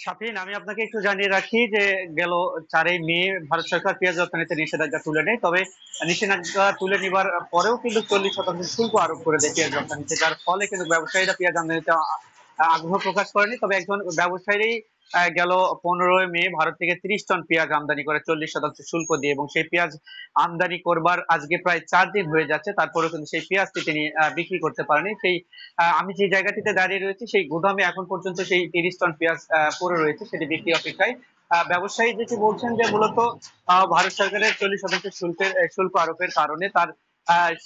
শাফিন, আমি আপনাকে একটু জানিয়ে রাখি যে গেল 4ই মে ভারত সরকার পেঁয়াজ রপ্তানিতে নিষেধাজ্ঞা তুলে নেয়। তবে নিষেধাজ্ঞা তুলে নেবার পরেও কিন্তু 40% শুল্ক আরোপ করে দেয় পেঁয়াজ রপ্তানিতে, যার ফলে কিন্তু ব্যবসায়ীরা পেঁয়াজ আমদানিতে আগ্রহ প্রকাশ করেনি। তবে একজন ব্যবসায়ী গেল 15ই মে ভারত থেকে 30 টন পেঁয়াজ আমদানি করে 40% শুল্ক দিয়ে, এবং সেই পেঁয়াজ আমদানি করবার আজকে প্রায় 4 দিন হয়ে যাচ্ছে, তারপরেও কিন্তু সেই পেঁয়াজটি তিনি বিক্রি করতে পারেনি। সেই আমি যে জায়গাটিতে দাঁড়িয়ে রয়েছি সেই গুদামে এখন পর্যন্ত সেই 30 টন পেঁয়াজ পড়ে রয়েছে, সেটি বিক্রি অপেক্ষায়। ব্যবসায়ী যেটি বলছেন যে মূলত ভারত সরকারের 40% শুল্ক আরোপের কারণে তার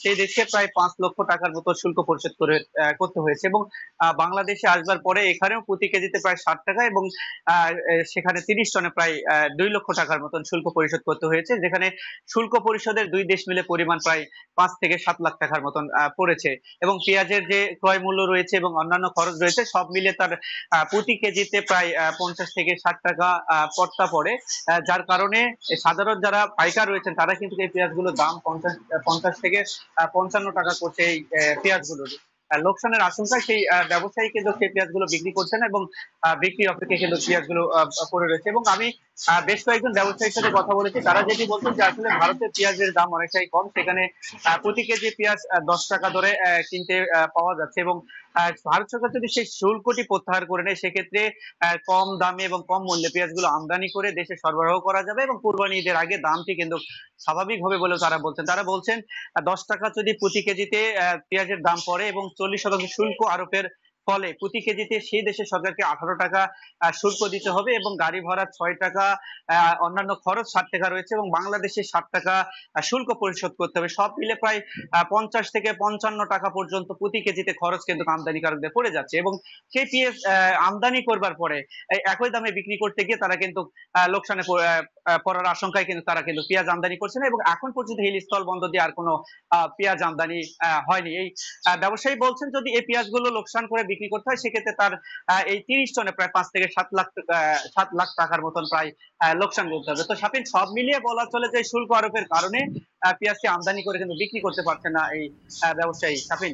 সেই দেশে প্রায় 5 লক্ষ টাকার মতো শুল্ক পরিশোধ করতে হয়েছে, এবং বাংলাদেশে আসবার পরে এখানেও প্রতি কেজিতে প্রায় 60 টাকা, এবং সেখানে 30 টনে প্রায় 2 লক্ষ টাকার মতন শুল্ক পরিশোধ করতে হয়েছে, যেখানে শুল্ক পরিশোধের দুই দেশ মিলে পরিমাণ প্রায় 5 থেকে 7 লাখ টাকার মতন পড়েছে। এবং পেঁয়াজের যে ক্রয় মূল্য রয়েছে এবং অন্যান্য খরচ রয়েছে, সব মিলে তার প্রতি কেজিতে প্রায় 50 থেকে 60 টাকা পড়তা পড়ে। যার কারণে সাধারণ যারা পাইকার রয়েছেন তারা কিন্তু এই পেঁয়াজগুলোর দাম 50 থেকে 55 টাকা করছে এই পেঁয়াজগুলোর। লোকসানের আশঙ্কায় সেই ব্যবসায়ী কিন্তু সেই পেঁয়াজগুলো বিক্রি করছে না, এবং বিক্রি অপেক্ষায় কিন্তু পেঁয়াজগুলো পড়ে রয়েছে। এবং আমি বেশ কয়েকজন ব্যবসায়ীর সাথে কথা বলেছি, তারা যেটি বলছেন যে আসলে ভারতের পেঁয়াজের দাম অনেকটাই কম, সেখানে প্রতি কেজি পেঁয়াজ 10 টাকা ধরে কিনতে পাওয়া যাচ্ছে, এবং ভারত সরকার যদি সেই শুল্কটি প্রত্যাহার করে নেয়, সেক্ষেত্রে কম দামে এবং কম মূল্যে পেঁয়াজগুলো আমদানি করে দেশে সরবরাহ করা যাবে, এবং কুরবানি ঈদের আগে দামটি কিন্তু স্বাভাবিক হবে বলেও তারা বলছেন 10 টাকা যদি প্রতি কেজিতে পেঁয়াজের দাম পড়ে, এবং 40% শুল্ক আরোপের ফলে প্রতি কেজিতে সেই দেশের সরকারকে 18 টাকা শুল্ক দিতে হবে, এবং গাড়ি ভাড়া 6 টাকা, অন্যান্য খরচ 60 টাকা রয়েছে, এবং বাংলাদেশে 60 টাকা শুল্ক পরিশোধ করতে হবে। সব মিলে প্রায় 50 থেকে 55 টাকা পর্যন্ত প্রতি কেজিতে খরচ কিন্তু আমদানিকারকদের পড়ে যাচ্ছে, এবং সেই পেঁয়াজ আমদানি করবার পরে একই দামে বিক্রি করতে গিয়ে তারা কিন্তু লোকসানে পড়ার আশঙ্কায় কিন্তু তারা কিন্তু পেঁয়াজ আমদানি করছে না, এবং এখন পর্যন্ত হিল স্থল বন্ধ দিয়ে আর কোনো পেঁয়াজ আমদানি হয়নি। এই ব্যবসায়ী বলছেন যদি এই পেঁয়াজগুলো লোকসান করে বিক্রি করতে হয়, সেক্ষেত্রে তার এই 30 টনে প্রায় 5 থেকে 7 লাখ টাকার মতন প্রায় লোকসান করতে হবে। তো সাপিন, সব মিলিয়ে বলা চলে যে শুল্ক আরোপের কারণে পেঁয়াজকে আমদানি করে কিন্তু বিক্রি করতে পারছে না এই ব্যবসায়ী। সাপিন।